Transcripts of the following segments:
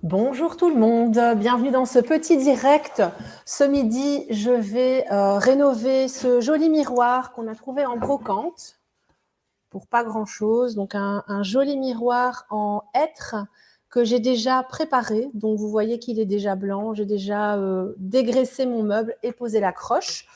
Bonjour tout le monde, bienvenue dans ce petit direct. Ce midi, je vais rénover ce joli miroir qu'on a trouvé en brocante pour pas grand-chose. Donc un joli miroir en hêtre que j'ai déjà préparé. Donc vous voyez qu'il est déjà blanc. J'ai déjà dégraissé mon meuble et posé la croche.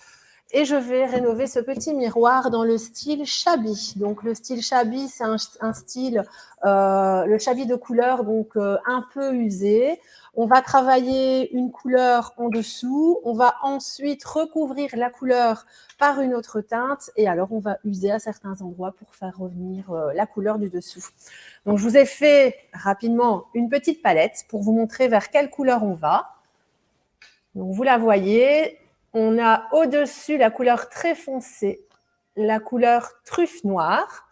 Et je vais rénover ce petit miroir dans le style shabby. Donc le style shabby, c'est un style, le shabby de couleur, donc un peu usé. On va travailler une couleur en dessous. On va ensuite recouvrir la couleur par une autre teinte. Et alors, on va user à certains endroits pour faire revenir la couleur du dessous. Donc, je vous ai fait rapidement une petite palette pour vous montrer vers quelle couleur on va. Donc, vous la voyez. On a au-dessus la couleur très foncée, la couleur truffe noire.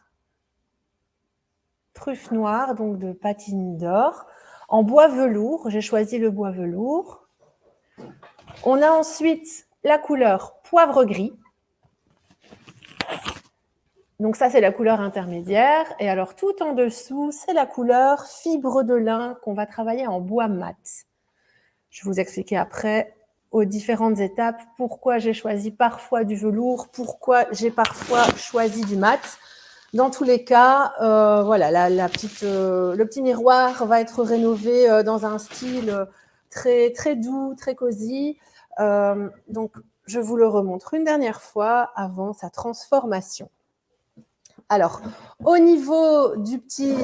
Truffe noire, donc de patine d'or. En bois velours, j'ai choisi le bois velours. On a ensuite la couleur poivre gris. Donc ça, c'est la couleur intermédiaire. Et alors, tout en dessous, c'est la couleur fibre de lin qu'on va travailler en bois mat. Je vais vous expliquer après, aux différentes étapes, pourquoi j'ai choisi parfois du velours, pourquoi j'ai parfois choisi du mat. Dans tous les cas, voilà, le petit miroir va être rénové dans un style très, très doux, très cosy. Donc, je vous le remontre une dernière fois avant sa transformation. Alors, au niveau du petit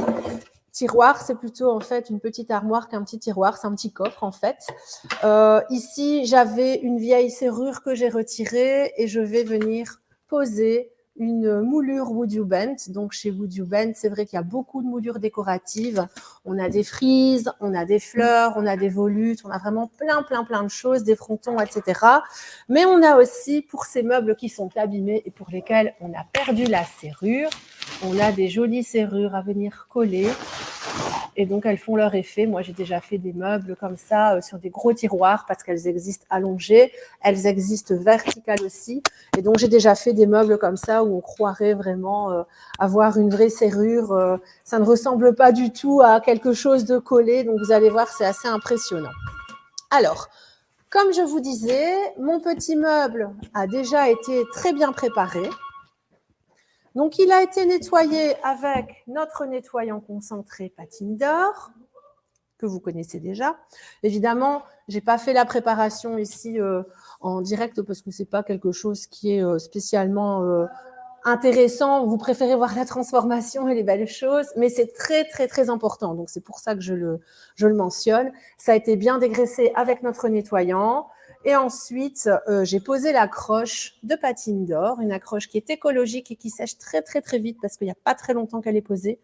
tiroir, c'est plutôt en fait une petite armoire qu'un petit tiroir, c'est un petit coffre en fait. Ici, j'avais une vieille serrure que j'ai retirée et je vais venir poser une moulure Wood You Bent. Donc chez Wood You Bent, c'est vrai qu'il y a beaucoup de moulures décoratives. On a des frises, on a des fleurs, on a des volutes, on a vraiment plein de choses, des frontons, etc. Mais on a aussi, pour ces meubles qui sont abîmés et pour lesquels on a perdu la serrure, on a des jolies serrures à venir coller. Et donc, elles font leur effet. Moi, j'ai déjà fait des meubles comme ça sur des gros tiroirs parce qu'elles existent allongées. Elles existent verticales aussi. Et donc, j'ai déjà fait des meubles comme ça où on croirait vraiment avoir une vraie serrure. Ça ne ressemble pas du tout à quelque chose de collé. Donc, vous allez voir, c'est assez impressionnant. Alors, comme je vous disais, mon petit meuble a déjà été très bien préparé. Donc, il a été nettoyé avec notre nettoyant concentré patine d'or, que vous connaissez déjà. Évidemment, je n'ai pas fait la préparation ici en direct parce que ce n'est pas quelque chose qui est spécialement intéressant. Vous préférez voir la transformation et les belles choses, mais c'est très important. Donc, c'est pour ça que je le mentionne. Ça a été bien dégraissé avec notre nettoyant. Et ensuite, j'ai posé l'accroche de patine d'or, une accroche qui est écologique et qui sèche très vite parce qu'il n'y a pas très longtemps qu'elle est posée.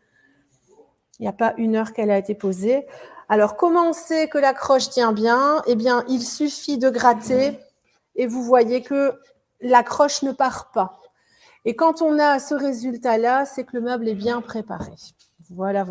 Il n'y a pas 1 heure qu'elle a été posée. Alors, comment on sait que l'accroche tient bien ? Eh bien, il suffit de gratter et vous voyez que l'accroche ne part pas. Et quand on a ce résultat-là, c'est que le meuble est bien préparé. Voilà.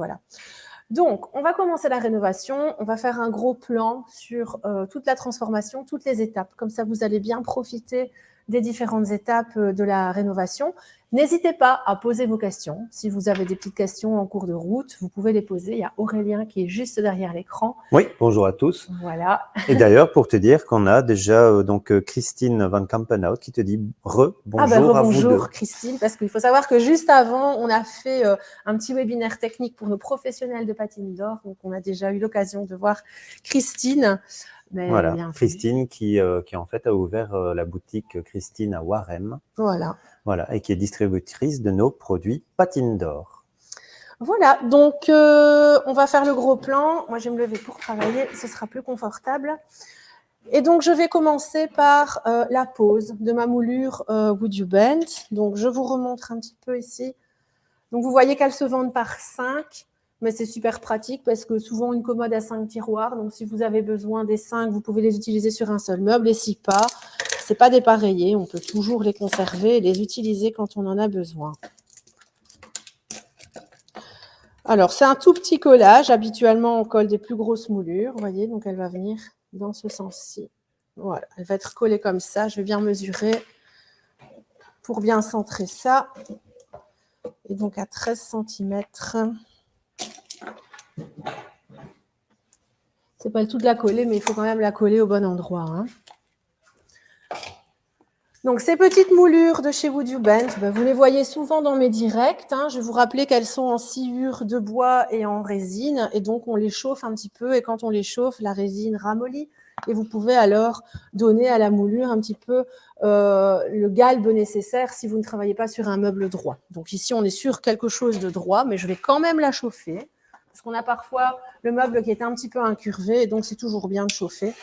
Donc, on va commencer la rénovation. On va faire un gros plan sur toute la transformation, toutes les étapes. Comme ça, vous allez bien profiter des différentes étapes de la rénovation. N'hésitez pas à poser vos questions. Si vous avez des petites questions en cours de route, vous pouvez les poser. Il y a Aurélien qui est juste derrière l'écran. Oui, bonjour à tous. Voilà. Et d'ailleurs, pour te dire qu'on a déjà Christine Van Kampenhout qui te dit bonjour à vous deux. Bonjour Christine, parce qu'il faut savoir que juste avant, on a fait un petit webinaire technique pour nos professionnels de patine d'or. Donc, on a déjà eu l'occasion de voir Christine. Mais voilà, Christine qui en fait a ouvert la boutique Christine à Warem. Voilà, et qui est distributrice de nos produits patine d'or. Voilà, donc on va faire le gros plan. Moi, je vais me lever pour travailler, ce sera plus confortable. Et donc, je vais commencer par la pose de ma moulure Wood You Bent. Donc, je vous remontre un petit peu ici. Donc, vous voyez qu'elles se vendent par 5, mais c'est super pratique parce que souvent, une commode a 5 tiroirs. Donc, si vous avez besoin des 5, vous pouvez les utiliser sur un seul meuble. Et si pas, c'est pas dépareillé. On peut toujours les conserver et les utiliser quand on en a besoin. Alors, c'est un tout petit collage. Habituellement, on colle des plus grosses moulures. Vous voyez, donc elle va venir dans ce sens-ci. Voilà, elle va être collée comme ça. Je vais bien mesurer pour bien centrer ça. Et donc, à 13 cm. C'est pas le tout de la coller, mais il faut quand même la coller au bon endroit. Hein. Donc, ces petites moulures de chez Wood You Bent, vous les voyez souvent dans mes directs. Hein. Je vais vous rappeler qu'elles sont en sciure de bois et en résine. Et donc, on les chauffe un petit peu. Et quand on les chauffe, la résine ramollit. Et vous pouvez alors donner à la moulure un petit peu le galbe nécessaire si vous ne travaillez pas sur un meuble droit. Donc, ici, on est sur quelque chose de droit, mais je vais quand même la chauffer. Parce qu'on a parfois le meuble qui est un petit peu incurvé. Et donc, c'est toujours bien de chauffer.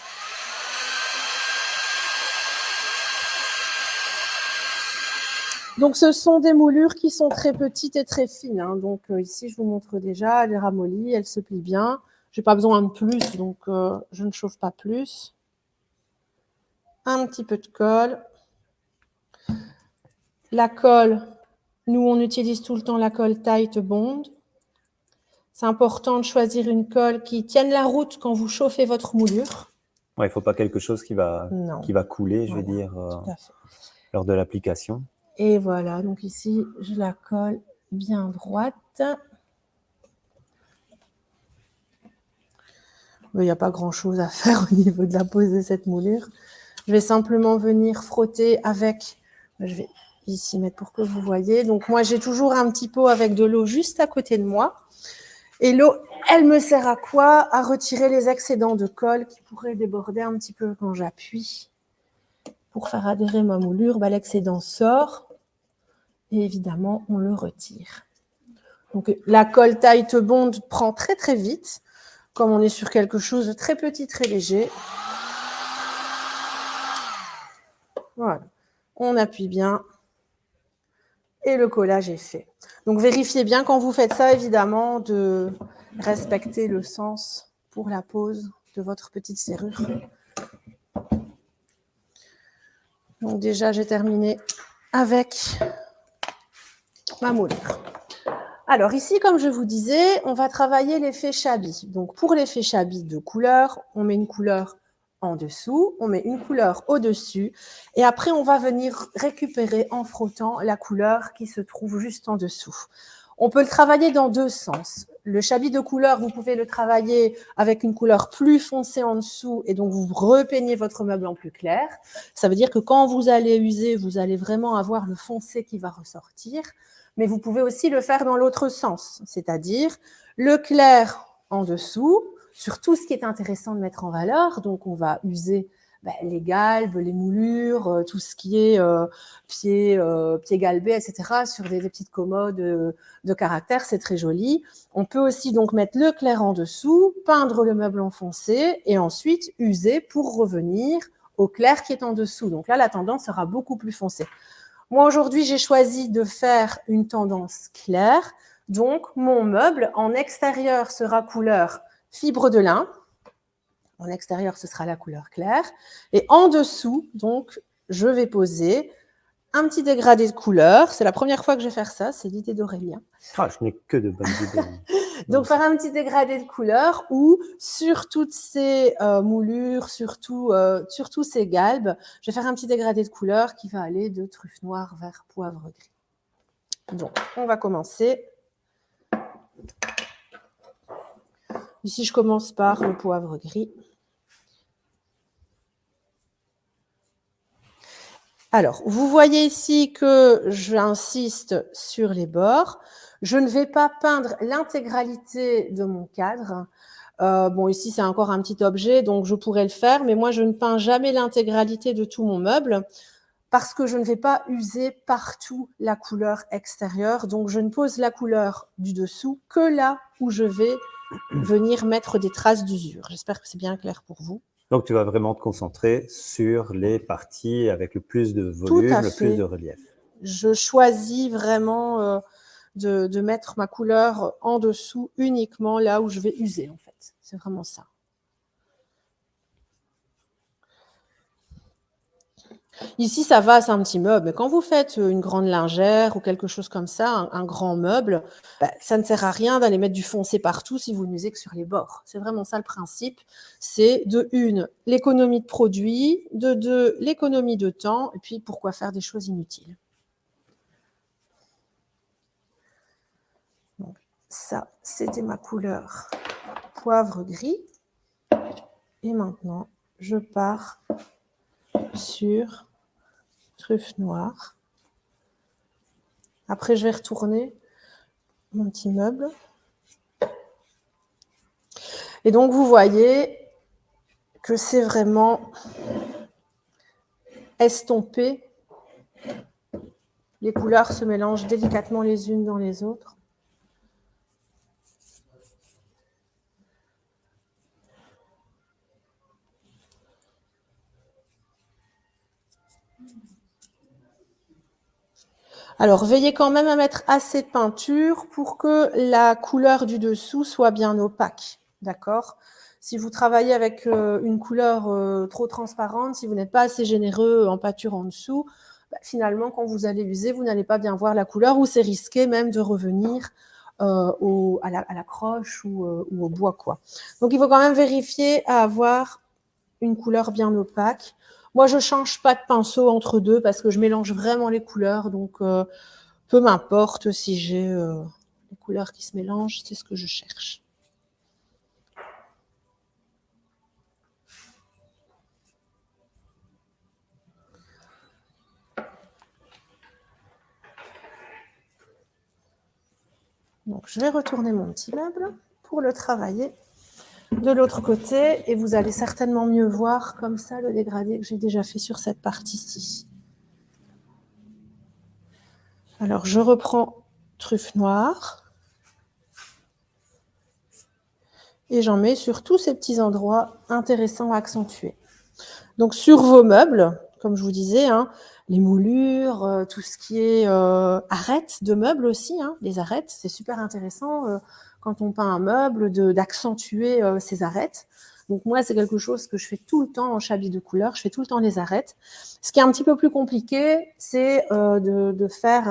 Donc, ce sont des moulures qui sont très petites et très fines. Hein. Donc, ici, je vous montre déjà, elle est ramollie, elle se plie bien. Je n'ai pas besoin de plus, donc je ne chauffe pas plus. Un petit peu de colle. La colle, nous, on utilise tout le temps la colle Titebond. C'est important de choisir une colle qui tienne la route quand vous chauffez votre moulure. Ouais, il ne faut pas quelque chose qui va couler, je veux dire, lors de l'application. Et voilà, donc ici, je la colle bien droite. Il n'y a pas grand-chose à faire au niveau de la pose de cette moulure. Je vais simplement venir frotter avec... Je vais ici mettre pour que vous voyez. Donc, moi, j'ai toujours un petit pot avec de l'eau juste à côté de moi. Et l'eau, elle me sert à quoi? À retirer les excédents de colle qui pourraient déborder un petit peu quand j'appuie. Pour faire adhérer ma moulure, l'excédent sort. Et évidemment, on le retire. Donc, la colle Titebond prend très, très vite. Comme on est sur quelque chose de très petit, très léger. Voilà. On appuie bien. Et le collage est fait. Donc, vérifiez bien quand vous faites ça, évidemment, de respecter le sens pour la pose de votre petite serrure. Donc, déjà, j'ai terminé avec ma moulure. Alors, ici, comme je vous disais, on va travailler l'effet Shabby. Donc, pour l'effet Shabby de couleur, on met une couleur en dessous, on met une couleur au-dessus, et après, on va venir récupérer en frottant la couleur qui se trouve juste en dessous. On peut le travailler dans deux sens. Le Shabby de couleur, vous pouvez le travailler avec une couleur plus foncée en dessous, et donc vous repeignez votre meuble en plus clair. Ça veut dire que quand vous allez user, vous allez vraiment avoir le foncé qui va ressortir. Mais vous pouvez aussi le faire dans l'autre sens, c'est-à-dire le clair en dessous, sur tout ce qui est intéressant de mettre en valeur. Donc, on va user les galbes, les moulures, tout ce qui est pieds galbés, etc., sur des petites commodes de caractère, c'est très joli. On peut aussi donc mettre le clair en dessous, peindre le meuble en foncé et ensuite user pour revenir au clair qui est en dessous. Donc là, la tendance sera beaucoup plus foncée. Moi, aujourd'hui, j'ai choisi de faire une tendance claire. Donc, mon meuble en extérieur sera couleur fibre de lin. En extérieur, ce sera la couleur claire. Et en dessous, donc, je vais poser un petit dégradé de couleur. C'est la première fois que je vais faire ça. C'est l'idée d'Aurélien. Ah, je n'ai que de bonnes idées. Donc, faire un petit dégradé de couleur où, sur toutes ces moulures, sur tous ces galbes, je vais faire un petit dégradé de couleur qui va aller de truffe noire vers poivre gris. Donc, on va commencer. Ici, je commence par le poivre gris. Alors, vous voyez ici que j'insiste sur les bords. Je ne vais pas peindre l'intégralité de mon cadre. Bon, ici, c'est encore un petit objet, donc je pourrais le faire, mais moi, je ne peins jamais l'intégralité de tout mon meuble parce que je ne vais pas user partout la couleur extérieure. Donc, je ne pose la couleur du dessous que là où je vais venir mettre des traces d'usure. J'espère que c'est bien clair pour vous. Donc, tu vas vraiment te concentrer sur les parties avec le plus de volume, le plus de relief. Je choisis vraiment de mettre ma couleur en dessous uniquement là où je vais user, en fait. C'est vraiment ça. Ici, ça va, c'est un petit meuble. Mais quand vous faites une grande lingère ou quelque chose comme ça, un grand meuble, ça ne sert à rien d'aller mettre du foncé partout si vous n'usez que sur les bords. C'est vraiment ça le principe. C'est de 1, l'économie de produit, de 2, l'économie de temps, et puis pourquoi faire des choses inutiles. Donc, ça, c'était ma couleur poivre gris. Et maintenant, je pars sur truffe noire. Après, je vais retourner mon petit meuble. Et donc, vous voyez que c'est vraiment estompé. Les couleurs se mélangent délicatement les unes dans les autres. Alors, veillez quand même à mettre assez de peinture pour que la couleur du dessous soit bien opaque, d'accord ? Si vous travaillez avec une couleur trop transparente, si vous n'êtes pas assez généreux en peinture en dessous, finalement, quand vous allez user, vous n'allez pas bien voir la couleur ou c'est risqué même de revenir à la croche ou au bois, quoi. Donc, il faut quand même vérifier à avoir une couleur bien opaque. Moi, je ne change pas de pinceau entre deux parce que je mélange vraiment les couleurs, donc peu m'importe si j'ai les couleurs qui se mélangent, c'est ce que je cherche. Donc, je vais retourner mon petit meuble pour le travailler de l'autre côté et vous allez certainement mieux voir comme ça le dégradé que j'ai déjà fait sur cette partie-ci. Alors, je reprends truffe noire et j'en mets sur tous ces petits endroits intéressants à accentuer. Donc, sur vos meubles, comme je vous disais, hein, les moulures, tout ce qui est arêtes de meubles aussi, hein, les arêtes, c'est super intéressant quand on peint un meuble d'accentuer ces arêtes. Donc moi, c'est quelque chose que je fais tout le temps en chablis de couleur, je fais tout le temps les arêtes. Ce qui est un petit peu plus compliqué, c'est de faire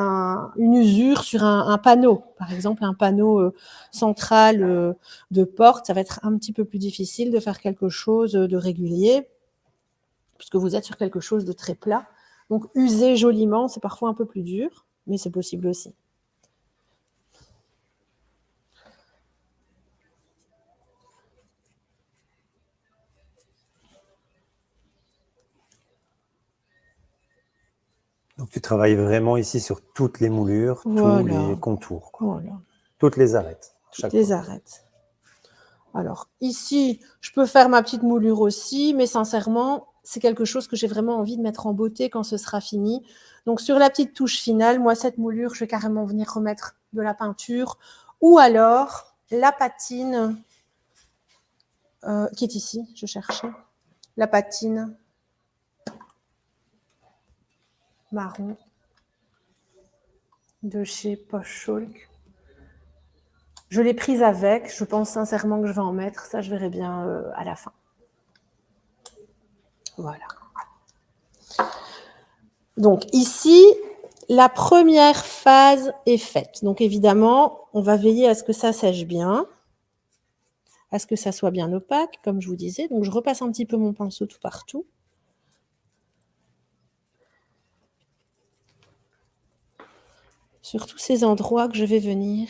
une usure sur un panneau. Par exemple, un panneau central de porte, ça va être un petit peu plus difficile de faire quelque chose de régulier, puisque vous êtes sur quelque chose de très plat. Donc, user joliment, c'est parfois un peu plus dur, mais c'est possible aussi. Donc, tu travailles vraiment ici sur toutes les moulures, voilà. tous les contours, quoi. Voilà. Toutes les arêtes. Toutes les arêtes. Alors, ici, je peux faire ma petite moulure aussi, mais sincèrement, c'est quelque chose que j'ai vraiment envie de mettre en beauté quand ce sera fini. Donc, sur la petite touche finale, moi, cette moulure, je vais carrément venir remettre de la peinture ou alors la patine qui est ici, je cherchais. La patine marron de chez Poshulk. Je l'ai prise avec, je pense sincèrement que je vais en mettre, ça je verrai bien à la fin. Voilà. Donc ici, la première phase est faite. Donc évidemment, on va veiller à ce que ça sèche bien, à ce que ça soit bien opaque, comme je vous disais. Donc je repasse un petit peu mon pinceau tout partout. Sur tous ces endroits que je vais venir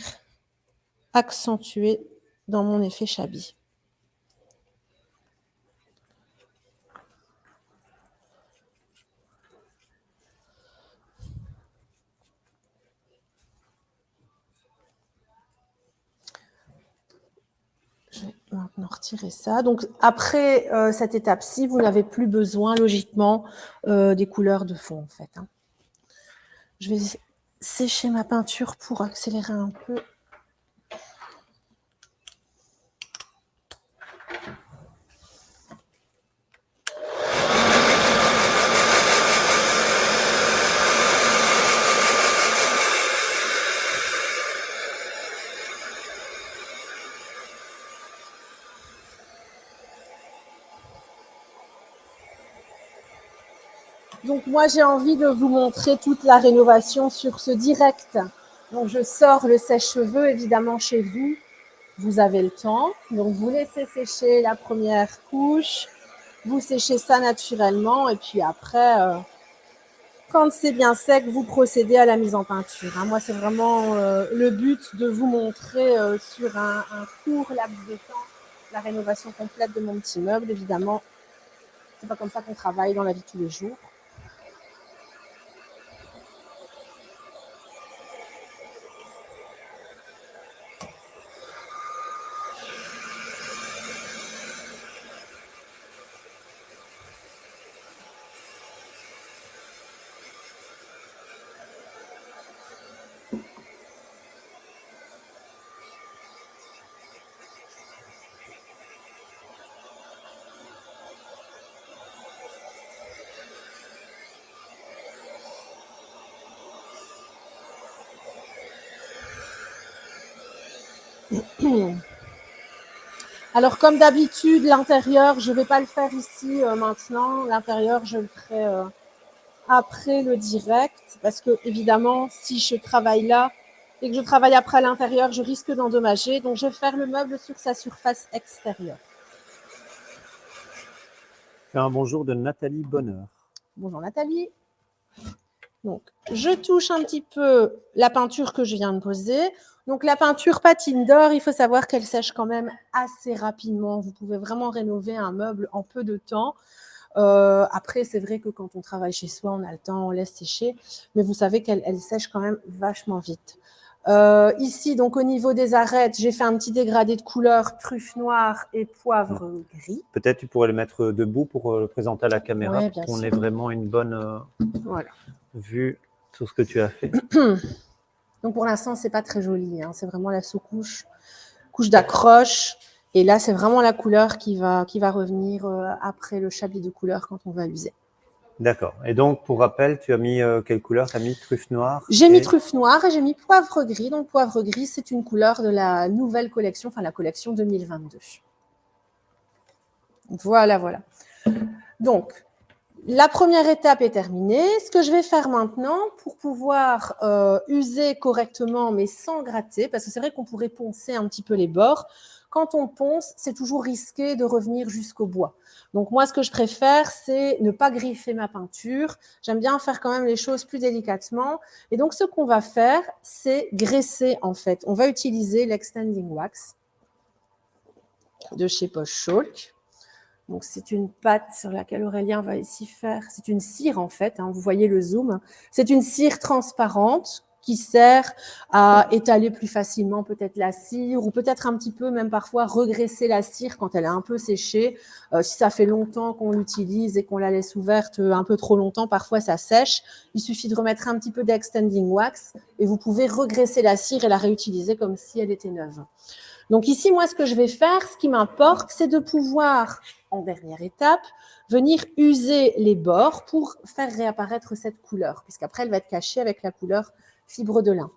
accentuer dans mon effet chablis. Je vais maintenant retirer ça. Donc après cette étape-ci, vous n'avez plus besoin logiquement des couleurs de fond en fait. Hein. Je vais sécher ma peinture pour accélérer un peu. Donc moi, j'ai envie de vous montrer toute la rénovation sur ce direct. Donc je sors le sèche-cheveux, évidemment, chez vous. Vous avez le temps. Donc vous laissez sécher la première couche. Vous séchez ça naturellement. Et puis après, quand c'est bien sec, vous procédez à la mise en peinture. Hein. Moi, c'est vraiment le but de vous montrer sur un court laps de temps la rénovation complète de mon petit meuble, évidemment. C'est pas comme ça qu'on travaille dans la vie de tous les jours. Alors, comme d'habitude, l'intérieur, je ne vais pas le faire ici maintenant. L'intérieur, je le ferai après le direct. Parce que, évidemment, si je travaille là et que je travaille après à l'intérieur, je risque d'endommager. Donc, je vais faire le meuble sur sa surface extérieure. C'est un bonjour de Nathalie Bonheur. Bonjour Nathalie. Donc, je touche un petit peu la peinture que je viens de poser. Donc, la peinture patine d'or, il faut savoir qu'elle sèche quand même assez rapidement. Vous pouvez vraiment rénover un meuble en peu de temps. Après, c'est vrai que quand on travaille chez soi, on a le temps, on laisse sécher. Mais vous savez qu'elle sèche quand même vachement vite. Ici, donc au niveau des arêtes, j'ai fait un petit dégradé de couleur truffe noire et poivre gris. Peut-être tu pourrais le mettre debout pour le présenter à la caméra, Ouais, pour qu'on ait vraiment une bonne vue sur ce que tu as fait. Donc pour l'instant, c'est pas très joli, hein. C'est vraiment la sous-couche, couche d'accroche. Et là, c'est vraiment la couleur qui va revenir après le chablis de couleur quand on va user. D'accord. Et donc, pour rappel, tu as mis quelle couleur? Tu as mis truffe noire? J'ai mis truffe noire et j'ai mis poivre gris. Donc, poivre gris, c'est une couleur de la nouvelle collection, enfin la collection 2022. Voilà, voilà. Donc, la première étape est terminée. Ce que je vais faire maintenant, pour pouvoir user correctement, mais sans gratter, parce que c'est vrai qu'on pourrait poncer un petit peu les bords. Quand on ponce, c'est toujours risqué de revenir jusqu'au bois. Donc moi, ce que je préfère, c'est ne pas griffer ma peinture. J'aime bien faire quand même les choses plus délicatement. Et donc, ce qu'on va faire, c'est graisser, en fait. On va utiliser l'Extending Wax de chez Posh Chalk. Donc, c'est une pâte sur laquelle Aurélien va ici faire. C'est une cire, en fait. Hein, vous voyez le zoom. C'est une cire transparente qui sert à étaler plus facilement peut-être la cire ou peut-être un petit peu même parfois regraisser la cire quand elle est un peu séchée. Si ça fait longtemps qu'on l'utilise et qu'on la laisse ouverte un peu trop longtemps, parfois ça sèche. Il suffit de remettre un petit peu d'extending wax et vous pouvez regraisser la cire et la réutiliser comme si elle était neuve. Donc ici, moi, ce que je vais faire, ce qui m'importe, c'est de pouvoir, en dernière étape, venir user les bords pour faire réapparaître cette couleur, puisqu'après, elle va être cachée avec la couleur fibre de lin.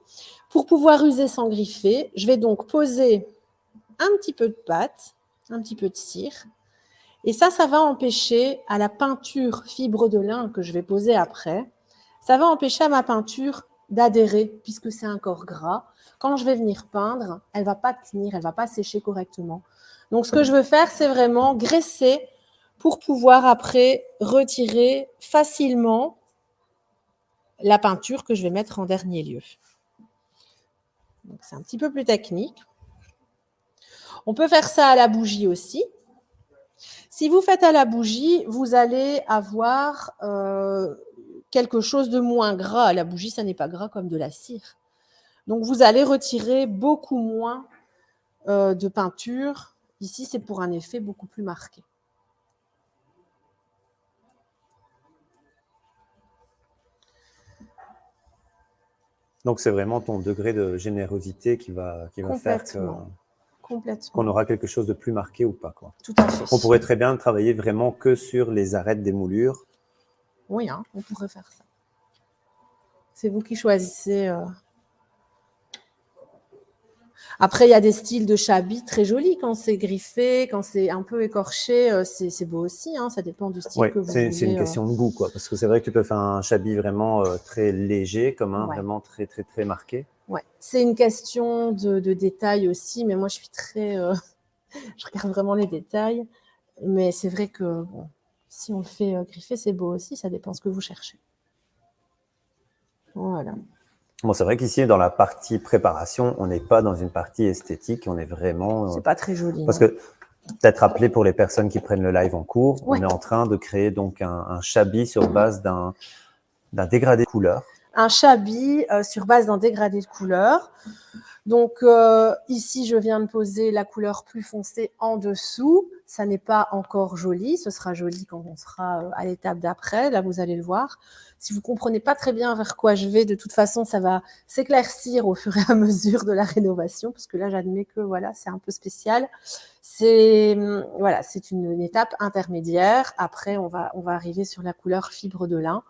Pour pouvoir user sans griffer, je vais donc poser un petit peu de pâte, un petit peu de cire, et ça va empêcher à la peinture fibre de lin que je vais poser après, ça va empêcher à ma peinture d'adhérer, puisque c'est un corps gras. Quand je vais venir peindre, elle ne va pas tenir, elle ne va pas sécher correctement. Donc, ce que je veux faire, c'est vraiment graisser pour pouvoir après retirer facilement la peinture que je vais mettre en dernier lieu. Donc, c'est un petit peu plus technique. On peut faire ça à la bougie aussi. Si vous faites à la bougie, vous allez avoir quelque chose de moins gras. À la bougie, ça n'est pas gras comme de la cire. Donc, vous allez retirer beaucoup moins de peinture. Ici, c'est pour un effet beaucoup plus marqué. Donc, c'est vraiment ton degré de générosité qui va faire qu'on aura quelque chose de plus marqué ou pas, quoi. Tout à fait. On pourrait très bien travailler vraiment que sur les arêtes des moulures. Oui, hein, on pourrait faire ça. C'est vous qui choisissez. Après, il y a des styles de chablis très jolis quand c'est griffé, quand c'est un peu écorché, c'est beau aussi. Hein, ça dépend du style que vous voulez. C'est une question de goût, quoi. Parce que c'est vrai que tu peux faire un chablis vraiment très léger, comme un vraiment très, très, très marqué. Ouais, c'est une question de détails aussi, mais moi, je suis très... je regarde vraiment les détails. Mais c'est vrai que bon, si on le fait griffer, c'est beau aussi. Ça dépend ce que vous cherchez. Voilà. Bon, c'est vrai qu'ici, dans la partie préparation, on n'est pas dans une partie esthétique, on est vraiment... C'est pas très joli. Parce que peut-être rappeler pour les personnes qui prennent le live en cours, Ouais. On est en train de créer donc un chablis sur base d'un dégradé de couleur. Un chablis sur base d'un dégradé de couleur. Donc ici, je viens de poser la couleur plus foncée en dessous. Ça n'est pas encore joli. Ce sera joli quand on sera à l'étape d'après. Là, vous allez le voir. Si vous ne comprenez pas très bien vers quoi je vais, de toute façon, ça va s'éclaircir au fur et à mesure de la rénovation, parce que là, j'admets que voilà, c'est un peu spécial. Voilà, c'est une étape intermédiaire. Après, on va arriver sur la couleur fibre de lin.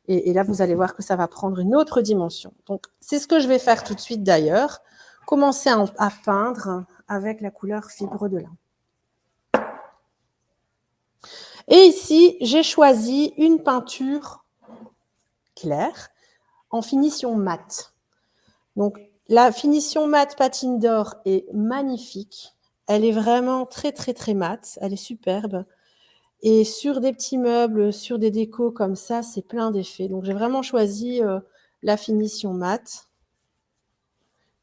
Et là, vous allez voir que ça va prendre une autre dimension. Donc, c'est ce que je vais faire tout de suite d'ailleurs. Commencer à peindre avec la couleur fibre de lin. Et ici, j'ai choisi une peinture claire en finition mat. Donc, la finition mat Patine d'Or est magnifique. Elle est vraiment très, très, très mat. Elle est superbe. Et sur des petits meubles, sur des décos comme ça, c'est plein d'effets. Donc, j'ai vraiment choisi la finition mat.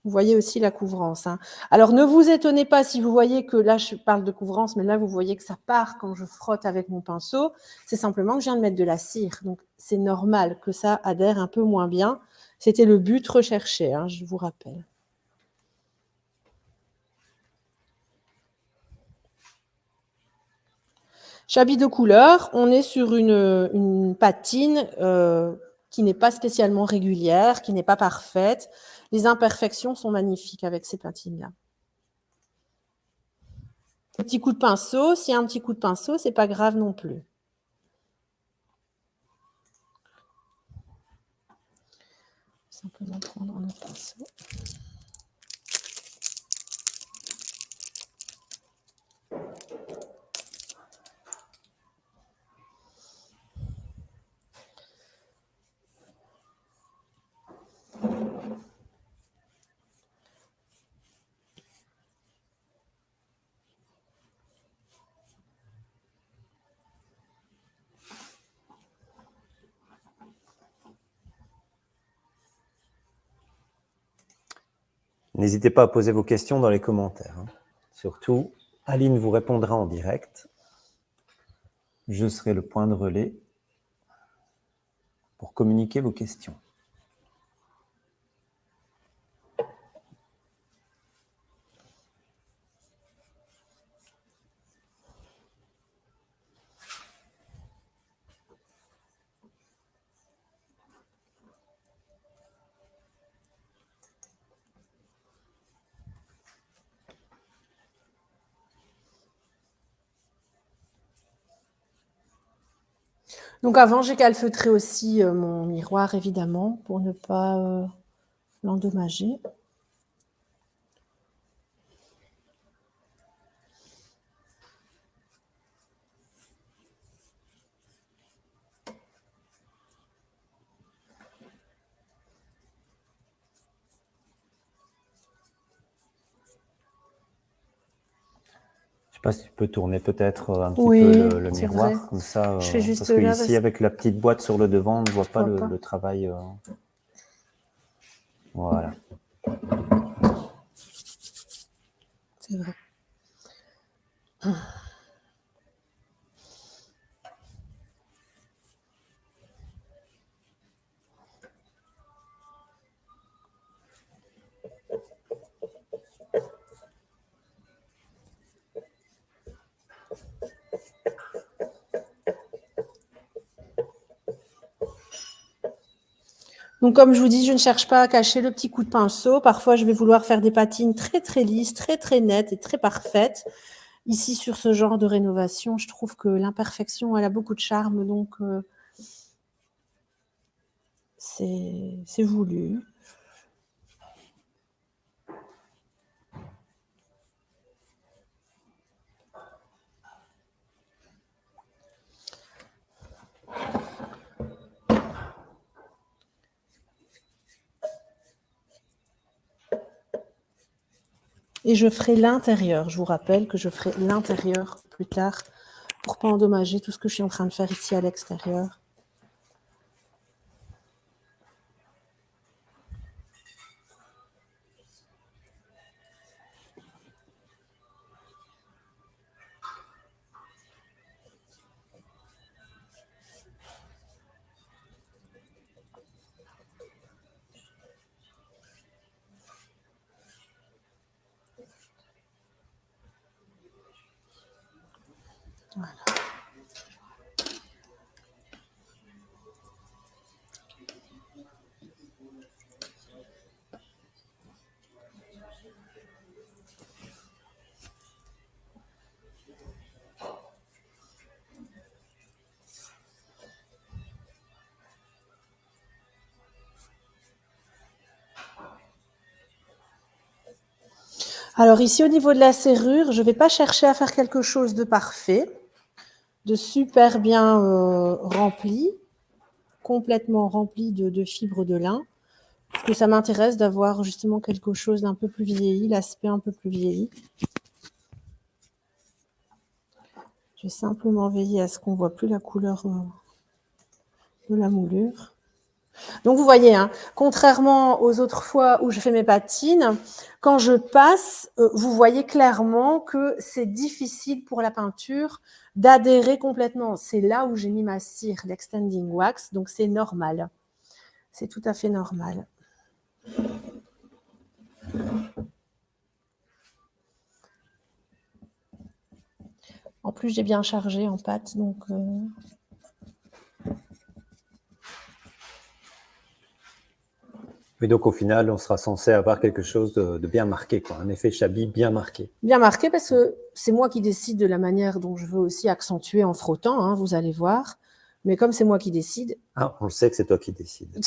Vous voyez aussi la couvrance. Hein. Alors, ne vous étonnez pas si vous voyez que là, je parle de couvrance, mais là, vous voyez que ça part quand je frotte avec mon pinceau. C'est simplement que je viens de mettre de la cire. Donc, c'est normal que ça adhère un peu moins bien. C'était le but recherché, hein, je vous rappelle. Chablis de couleur, on est sur une patine qui n'est pas spécialement régulière, qui n'est pas parfaite. Les imperfections sont magnifiques avec ces patines-là. Un petit coup de pinceau, s'il y a un petit coup de pinceau, c'est pas grave non plus. Simplement prendre notre pinceau. N'hésitez pas à poser vos questions dans les commentaires. Hein. Surtout, Aline vous répondra en direct. Je serai le point de relais pour communiquer vos questions. Donc avant, j'ai calfeutré aussi mon miroir, évidemment, pour ne pas l'endommager. Je ne sais pas si tu peux tourner peut-être un petit peu le miroir, vrai. comme ça. Je fais juste parce que là, ici, avec la petite boîte sur le devant, on ne voit pas le travail. Voilà. C'est vrai. Donc, comme je vous dis, je ne cherche pas à cacher le petit coup de pinceau. Parfois, je vais vouloir faire des patines très, très lisses, très, très nettes et très parfaites. Ici, sur ce genre de rénovation, je trouve que l'imperfection, elle a beaucoup de charme. Donc, c'est voulu. Et je ferai l'intérieur. Je vous rappelle que je ferai l'intérieur plus tard pour ne pas endommager tout ce que je suis en train de faire ici à l'extérieur. Voilà. Alors ici, au niveau de la serrure, je ne vais pas chercher à faire quelque chose de parfait, de super bien rempli, complètement rempli de fibres de lin, parce que ça m'intéresse d'avoir justement quelque chose d'un peu plus vieilli, l'aspect un peu plus vieilli. Je vais simplement veiller à ce qu'on ne voit plus la couleur de la moulure. Donc vous voyez, hein, contrairement aux autres fois où je fais mes patines, quand je passe, vous voyez clairement que c'est difficile pour la peinture d'adhérer complètement. C'est là où j'ai mis ma cire, l'extending wax, donc c'est normal. C'est tout à fait normal. En plus, j'ai bien chargé en pâte, donc... Et donc, au final, on sera censé avoir quelque chose de bien marqué, quoi, un effet Chabi bien marqué. Bien marqué, parce que c'est moi qui décide de la manière dont je veux aussi accentuer en frottant, hein, vous allez voir. Mais comme c'est moi qui décide... Ah, on le sait que c'est toi qui décides.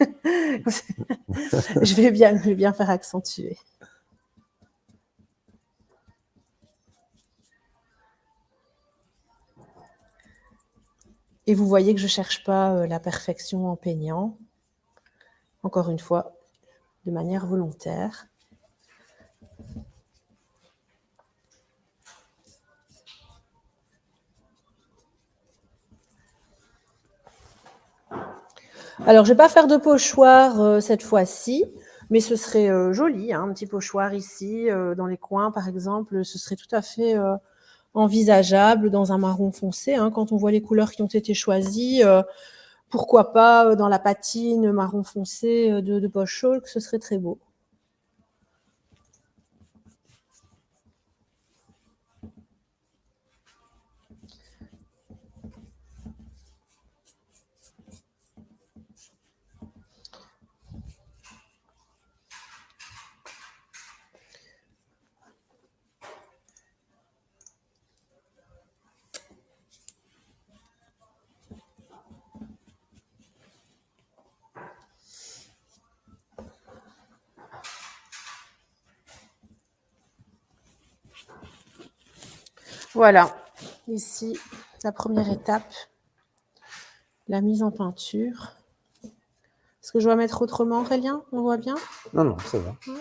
je vais bien faire accentuer. Et vous voyez que je ne cherche pas la perfection en peignant. Encore une fois, de manière volontaire. Alors, je ne vais pas faire de pochoir cette fois-ci, mais ce serait joli, hein, un petit pochoir ici, dans les coins, par exemple. Ce serait tout à fait envisageable dans un marron foncé. Hein, quand on voit les couleurs qui ont été choisies, pourquoi pas dans la patine marron foncé de poche Chalk, ce serait très beau. Voilà, ici, la première étape, la mise en peinture. Est-ce que je dois mettre autrement, Aurélien? On voit bien? Non, non, ça va. Ouais.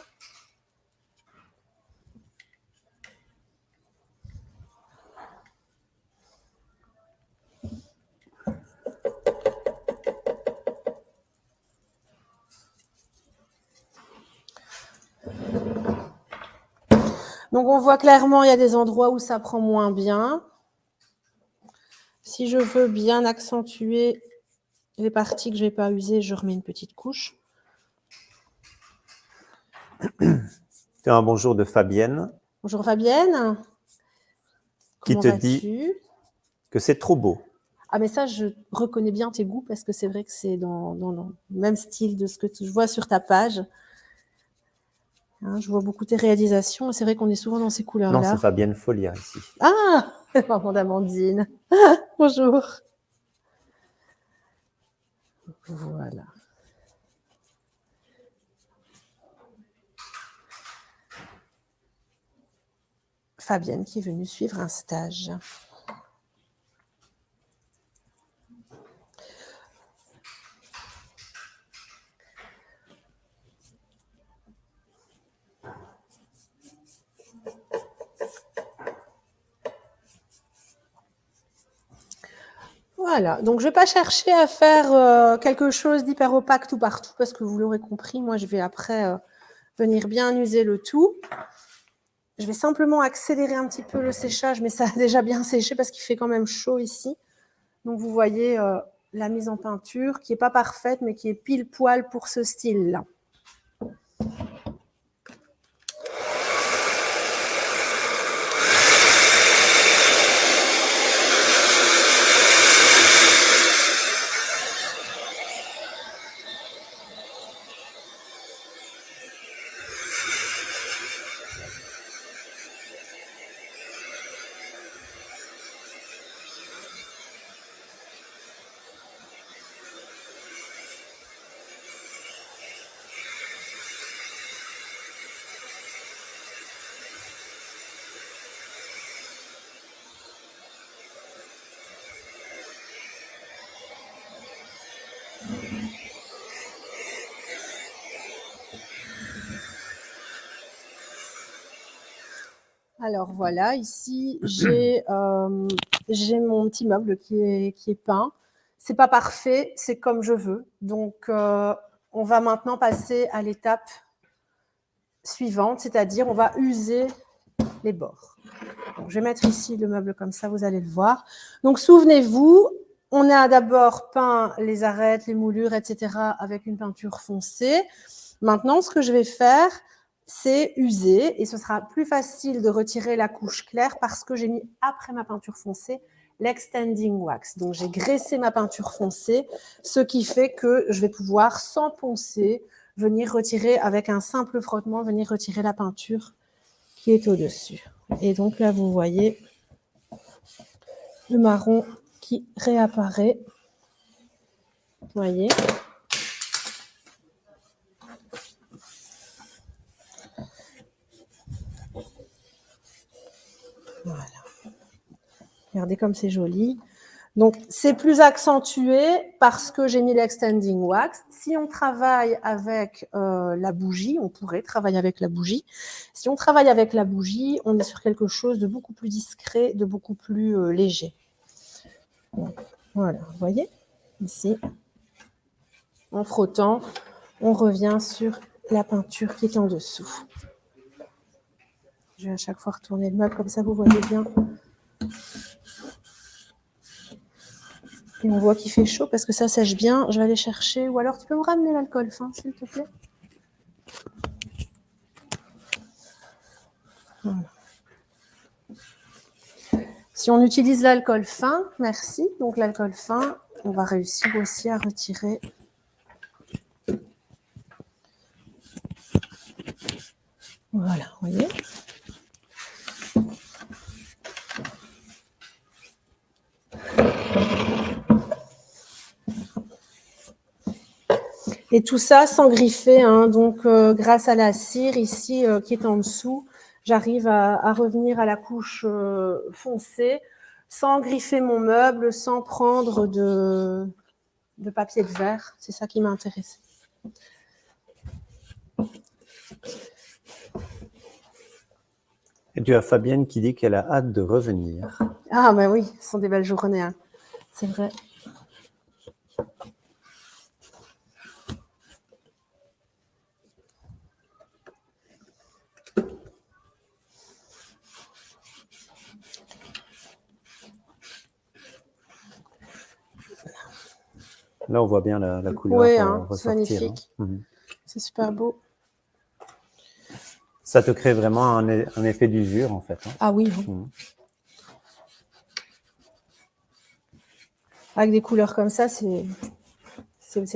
Donc, on voit clairement, il y a des endroits où ça prend moins bien. Si je veux bien accentuer les parties que je n'ai pas usées, je remets une petite couche. C'est un bonjour de Fabienne. Bonjour Fabienne. Qui te dit que c'est trop beau. Ah, mais ça, je reconnais bien tes goûts parce que c'est vrai que c'est dans le même style de ce que je vois sur ta page. Hein, je vois beaucoup tes réalisations et c'est vrai qu'on est souvent dans ces couleurs-là. Non, c'est Fabienne Follière ici. Ah, maman d'Amandine. Bonjour. Voilà. Fabienne qui est venue suivre un stage. Voilà, donc je ne vais pas chercher à faire quelque chose d'hyper opaque tout partout parce que vous l'aurez compris, moi je vais après venir bien user le tout. Je vais simplement accélérer un petit peu le séchage, mais ça a déjà bien séché parce qu'il fait quand même chaud ici. Donc vous voyez la mise en peinture qui n'est pas parfaite mais qui est pile poil pour ce style-là. Alors voilà, ici, j'ai mon petit meuble qui est peint. C'est pas parfait, c'est comme je veux. Donc, on va maintenant passer à l'étape suivante, c'est-à-dire on va user les bords. Donc, je vais mettre ici le meuble comme ça, vous allez le voir. Donc, souvenez-vous, on a d'abord peint les arêtes, les moulures, etc. avec une peinture foncée. Maintenant, ce que je vais faire, c'est user et ce sera plus facile de retirer la couche claire parce que j'ai mis après ma peinture foncée l'extending wax. Donc, j'ai graissé ma peinture foncée, ce qui fait que je vais pouvoir, sans poncer, venir retirer avec un simple frottement, venir retirer la peinture qui est au-dessus. Et donc là, vous voyez le marron qui réapparaît. Vous voyez ? Voilà. Regardez comme c'est joli. Donc, c'est plus accentué parce que j'ai mis l'extending wax. Si on travaille avec la bougie, on pourrait travailler avec la bougie. Si on travaille avec la bougie, on est sur quelque chose de beaucoup plus discret, de beaucoup plus léger. Donc, voilà, vous voyez, ici, en frottant, on revient sur la peinture qui est en dessous. Je vais à chaque fois retourner le meuble, comme ça vous voyez bien. Et on voit qu'il fait chaud parce que ça sèche bien. Je vais aller chercher. Ou alors, tu peux me ramener l'alcool fin, s'il te plaît? Voilà. Si on utilise l'alcool fin, merci. Donc, l'alcool fin, on va réussir aussi à retirer. Voilà, vous voyez? Et tout ça sans griffer, hein. Donc grâce à la cire ici qui est en dessous, j'arrive à revenir à la couche foncée sans griffer mon meuble, sans prendre de papier de verre. C'est ça qui m'a intéressée. Et tu as Fabienne qui dit qu'elle a hâte de revenir. Ah ben oui, ce sont des belles journées, hein. C'est vrai. Là, on voit bien la couleur ressortir. C'est magnifique. Hein. C'est super beau. Ça te crée vraiment un effet d'usure, en fait. Hein. Ah oui. Avec des couleurs comme ça, c'est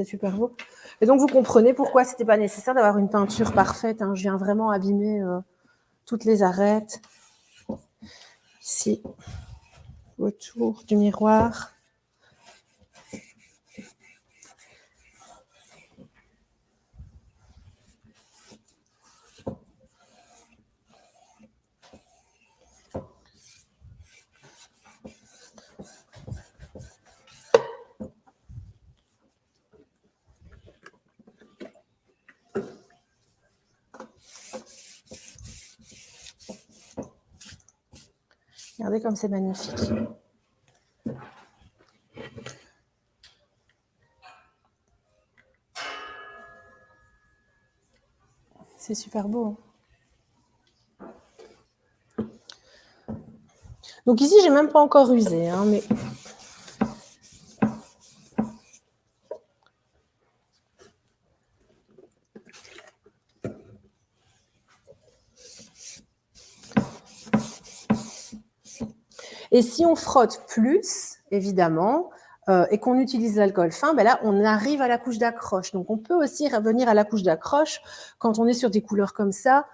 super beau. Et donc, vous comprenez pourquoi ce n'était pas nécessaire d'avoir une peinture parfaite. Hein. Je viens vraiment abîmer toutes les arêtes. Ici, autour du miroir. Regardez comme c'est magnifique. C'est super beau. Hein. Donc ici, j'ai même pas encore usé, hein, mais et si on frotte plus, évidemment, et qu'on utilise l'alcool fin, ben là, on arrive à la couche d'accroche. Donc, on peut aussi revenir à la couche d'accroche quand on est sur des couleurs comme ça.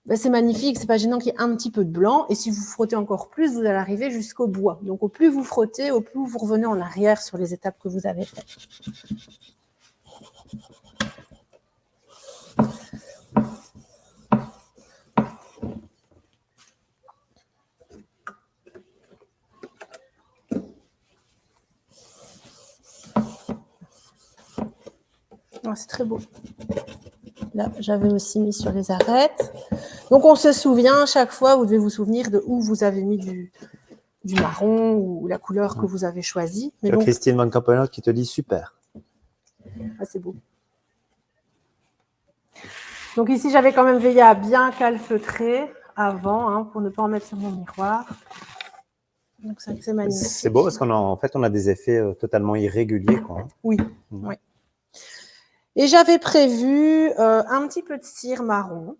Ben, c'est magnifique, c'est pas gênant qu'il y ait un petit peu de blanc. Et si vous frottez encore plus, vous allez arriver jusqu'au bois. Donc, au plus vous frottez, au plus vous revenez en arrière sur les étapes que vous avez faites. Oh, c'est très beau. Là, j'avais aussi mis sur les arêtes. Donc, on se souvient à chaque fois, vous devez vous souvenir de où vous avez mis du marron ou la couleur que vous avez choisie. Mais donc, Christine Van Campenhout qui te dit super. Ah, c'est beau. Donc ici, j'avais quand même veillé à bien calfeutrer avant, hein, pour ne pas en mettre sur mon miroir. Donc c'est magnifique. C'est beau parce qu'en fait, on a des effets totalement irréguliers, quoi. Oui, oui. Et j'avais prévu un petit peu de cire marron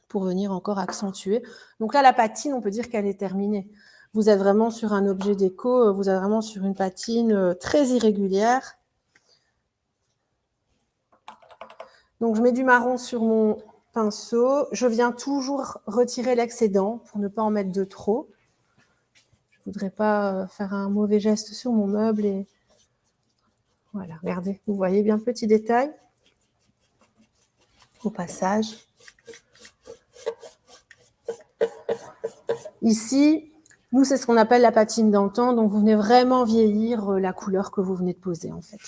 pour venir encore accentuer. Donc là, la patine, on peut dire qu'elle est terminée. Vous êtes vraiment sur un objet déco, vous êtes vraiment sur une patine très irrégulière. Donc, je mets du marron sur mon pinceau. Je viens toujours retirer l'excédent pour ne pas en mettre de trop. Je ne voudrais pas faire un mauvais geste sur mon meuble. Et voilà, regardez, vous voyez bien, petit détail au passage. Ici, nous, c'est ce qu'on appelle la patine d'antan. Donc, vous venez vraiment vieillir la couleur que vous venez de poser, en fait.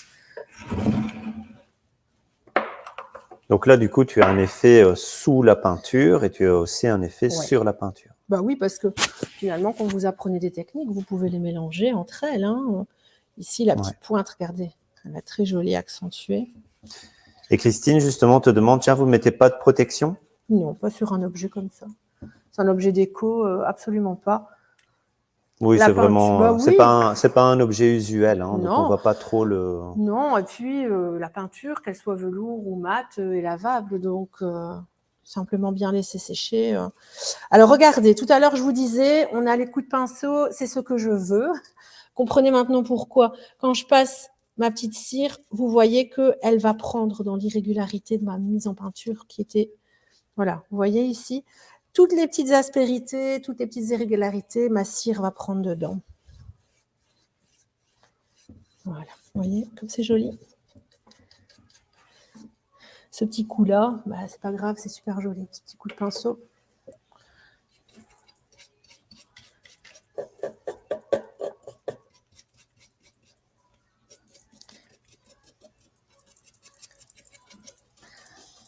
Donc là, du coup, tu as un effet sous la peinture et tu as aussi un effet sur la peinture. Bah oui, parce que finalement, quand vous apprenez des techniques, vous pouvez les mélanger entre elles. Hein. Ici, la petite pointe, regardez, elle est très jolie, accentuée. Et Christine, justement, te demande, tiens, vous ne mettez pas de protection? Non, pas sur un objet comme ça. C'est un objet déco, absolument pas. Oui, c'est vraiment, bah, oui. C'est pas un objet usuel, hein, donc on ne voit pas trop le... Non, et puis la peinture, qu'elle soit velours ou mat, est lavable, donc simplement bien laisser sécher. Alors regardez, tout à l'heure je vous disais, on a les coups de pinceau, c'est ce que je veux. Comprenez maintenant pourquoi. Quand je passe ma petite cire, vous voyez qu'elle va prendre dans l'irrégularité de ma mise en peinture qui était... Voilà, vous voyez ici, toutes les petites aspérités, toutes les petites irrégularités, ma cire va prendre dedans. Voilà, vous voyez, comme c'est joli. Ce petit coup-là, bah, c'est pas grave, c'est super joli, ce petit coup de pinceau.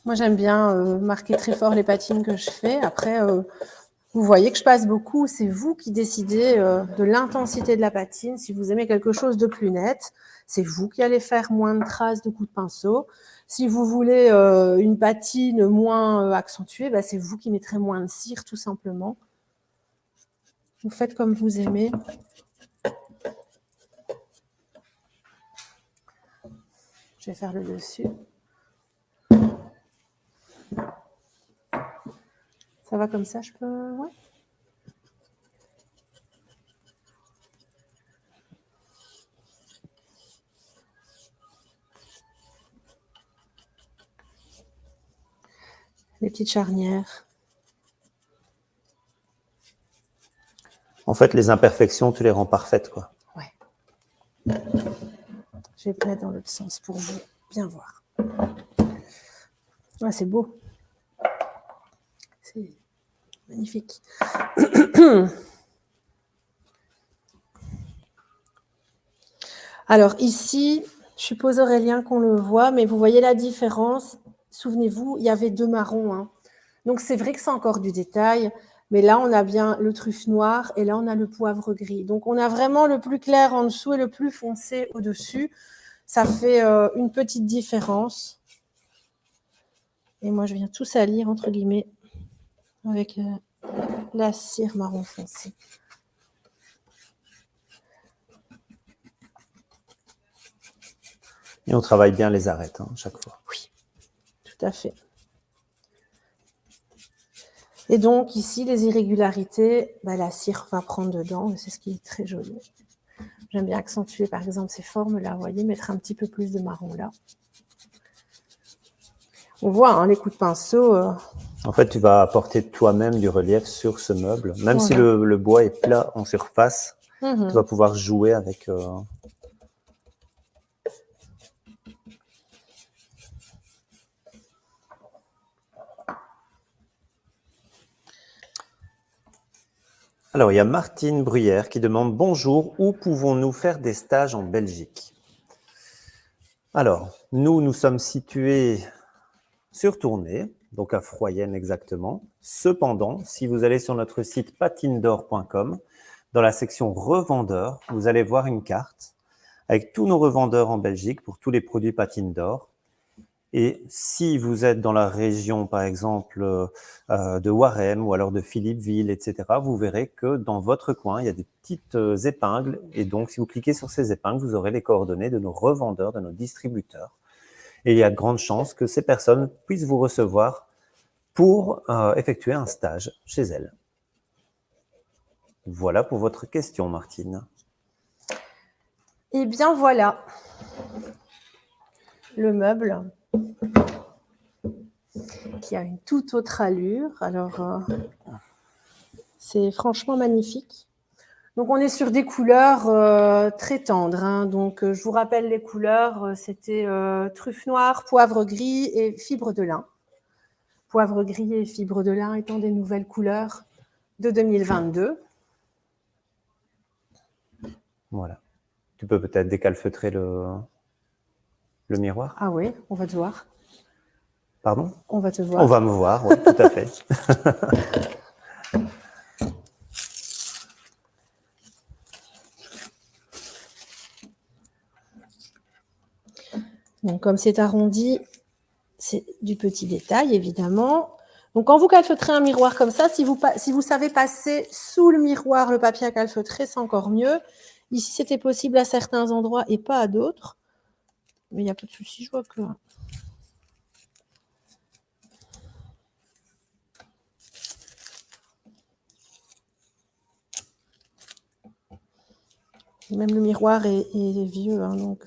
Moi, j'aime bien marquer très fort les patines que je fais. Après, vous voyez que je passe beaucoup. C'est vous qui décidez de l'intensité de la patine. Si vous aimez quelque chose de plus net, c'est vous qui allez faire moins de traces de coups de pinceau. Si vous voulez une patine moins accentuée, bah, c'est vous qui mettrez moins de cire, tout simplement. Vous faites comme vous aimez. Je vais faire le dessus. Ça va comme ça, je peux... Ouais. Les petites charnières. En fait, les imperfections, tu les rends parfaites, quoi. Ouais. Je vais mettre dans l'autre sens pour vous bien voir. Ouais, c'est beau. C'est magnifique. Alors ici, je suppose Aurélien qu'on le voit, mais vous voyez la différence. Souvenez-vous, il y avait 2 marrons. Hein. Donc c'est vrai que c'est encore du détail, mais là on a bien le truffe noir et là on a le poivre gris. Donc on a vraiment le plus clair en dessous et le plus foncé au-dessus. Ça fait une petite différence. Et moi je viens tout salir entre guillemets avec la cire marron foncé. Et on travaille bien les arêtes, hein, chaque fois. Oui, tout à fait. Et donc, ici, les irrégularités, bah, la cire va prendre dedans, et c'est ce qui est très joli. J'aime bien accentuer, par exemple, ces formes-là, vous voyez, mettre un petit peu plus de marron là. On voit hein, les coups de pinceau. En fait, tu vas apporter toi-même du relief sur ce meuble. Même si le bois est plat en surface, tu vas pouvoir jouer avec... Alors, il y a Martine Bruyère qui demande « Bonjour, où pouvons-nous faire des stages en Belgique ?» Alors, nous sommes situés sur Tournai, donc à Froyenne exactement. Cependant, si vous allez sur notre site patinedor.com, dans la section revendeurs, vous allez voir une carte avec tous nos revendeurs en Belgique pour tous les produits Patine d'Or. Et si vous êtes dans la région, par exemple, de Warem ou alors de Philippeville, etc., vous verrez que dans votre coin, il y a des petites épingles. Et donc, si vous cliquez sur ces épingles, vous aurez les coordonnées de nos revendeurs, de nos distributeurs. Et il y a de grandes chances que ces personnes puissent vous recevoir pour effectuer un stage chez elles. Voilà pour votre question, Martine. Eh bien, voilà le meuble qui a une toute autre allure. Alors, c'est franchement magnifique. Donc, on est sur des couleurs très tendres. Hein. Donc, je vous rappelle les couleurs. C'était truffe noire, poivre gris et fibre de lin. Poivre gris et fibre de lin étant des nouvelles couleurs de 2022. Voilà. Tu peux peut-être décalfeutrer le miroir? Ah oui, on va te voir. Pardon? On va te voir. On va me voir, oui, tout à fait. Donc, comme c'est arrondi, c'est du petit détail, évidemment. Donc, quand vous calfeutrez un miroir comme ça, si vous savez passer sous le miroir le papier à calfeutrer, c'est encore mieux. Ici, c'était possible à certains endroits et pas à d'autres. Mais il n'y a pas de souci, je vois que... Même le miroir est vieux, hein, donc...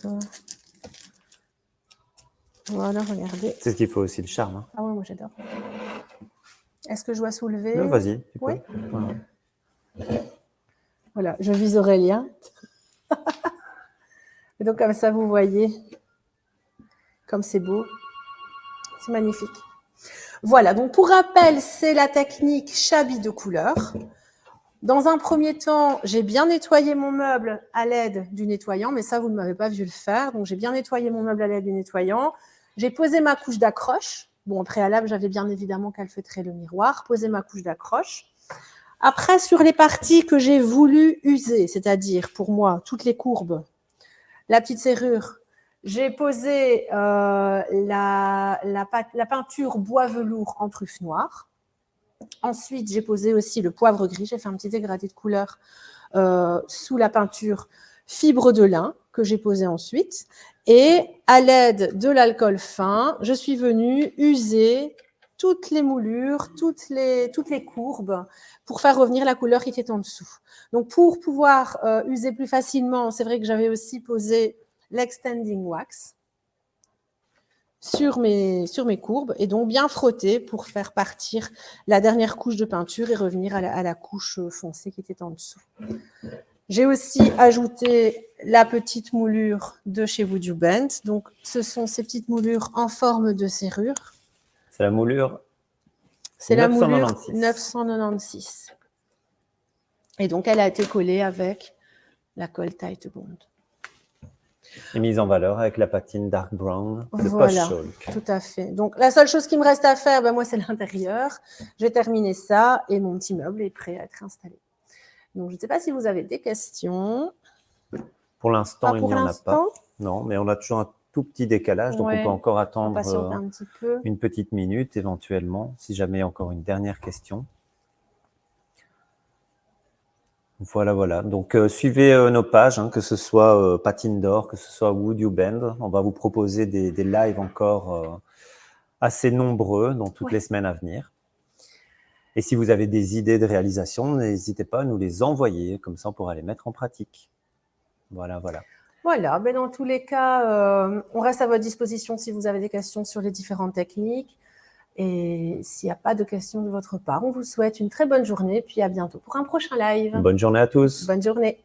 Voilà, regardez. C'est ce qui fait aussi le charme. Hein. Ah ouais, moi j'adore. Est-ce que je dois soulever? Non, vas-y, tu peux. Oui. Voilà, je vise Aurélien. Et donc comme ça, vous voyez comme c'est beau. C'est magnifique. Voilà, donc pour rappel, c'est la technique Chabi de couleur. Dans un premier temps, j'ai bien nettoyé mon meuble à l'aide du nettoyant, mais ça, vous ne m'avez pas vu le faire. Donc, j'ai bien nettoyé mon meuble à l'aide du nettoyant. J'ai posé ma couche d'accroche. Bon, au préalable, j'avais bien évidemment calfeutré le miroir, posé ma couche d'accroche. Après, sur les parties que j'ai voulu user, c'est-à-dire pour moi, toutes les courbes, la petite serrure, j'ai posé la peinture bois velours en truffe noire. Ensuite, j'ai posé aussi le poivre gris. J'ai fait un petit dégradé de couleur sous la peinture fibre de lin que j'ai posé ensuite. Et à l'aide de l'alcool fin, je suis venue user toutes les moulures, toutes les courbes pour faire revenir la couleur qui était en dessous. Donc, pour pouvoir user plus facilement, c'est vrai que j'avais aussi posé l'extending wax sur mes courbes et donc bien frotter pour faire partir la dernière couche de peinture et revenir à la couche foncée qui était en dessous. J'ai aussi ajouté la petite moulure de chez Wood You Bend. Donc, ce sont ces petites moulures en forme de serrure. C'est la moulure 996. C'est la moulure 996. Et donc, elle a été collée avec la colle Tight Bond. Et mise en valeur avec la patine dark brown, le voilà, post-chalk. Tout à fait. Donc, la seule chose qui me reste à faire, moi, c'est l'intérieur. J'ai terminé ça et mon petit meuble est prêt à être installé. Donc, je ne sais pas si vous avez des questions. Pour l'instant, il n'y en a pas. Non, mais on a toujours un tout petit décalage, donc on peut encore attendre un petit peu. Une petite minute éventuellement, si jamais il y a encore une dernière question. Voilà. Donc, suivez nos pages, hein, que ce soit Patine d'Or, que ce soit Wood You Bend. On va vous proposer des lives encore assez nombreux dans toutes les semaines à venir. Et si vous avez des idées de réalisation, n'hésitez pas à nous les envoyer, comme ça on pourra les mettre en pratique. Voilà. Voilà, ben dans tous les cas, on reste à votre disposition si vous avez des questions sur les différentes techniques. Et s'il n'y a pas de questions de votre part, on vous souhaite une très bonne journée, puis à bientôt pour un prochain live. Bonne journée à tous. Bonne journée.